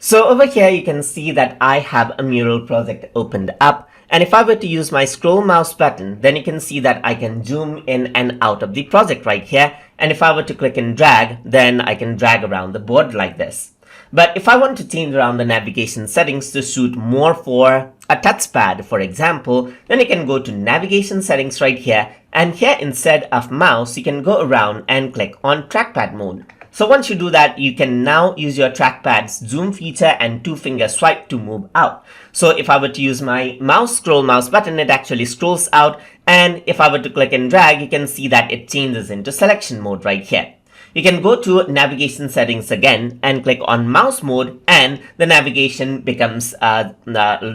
So over here, you can see that I have a Mural project opened up. And if I were to use my scroll mouse button, then you can see that I can zoom in and out of the project right here. And if I were to click and drag, then I can drag around the board like this. But if I want to change around the navigation settings to suit more for a touchpad, for example, then you can go to navigation settings right here. And here instead of mouse, you can go around and click on trackpad mode. So once you do that, you can now use your trackpad's zoom feature and two-finger swipe to move out. So if I were to use my scroll mouse button, it actually scrolls out. And if I were to click and drag, you can see that it changes into selection mode right here. You can go to navigation settings again and click on mouse mode, and the navigation becomes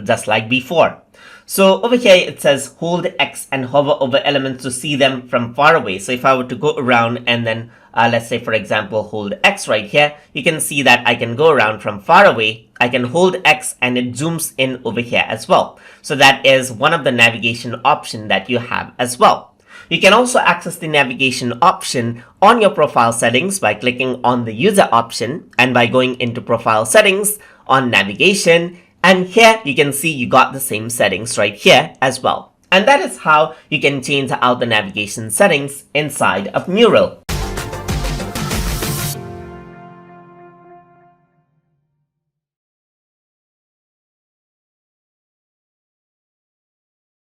just like before. So over here it says hold X and hover over elements to see them from far away. So if I were to go around and then let's say for example hold X right here, you can see that I can go around from far away. I can hold X and it zooms in over here as well. So that is one of the navigation option that you have as well. You can also access the navigation option on your profile settings by clicking on the user option and by going into profile settings on navigation. And here you can see you got the same settings right here as well. And that is how you can change out the navigation settings inside of Mural.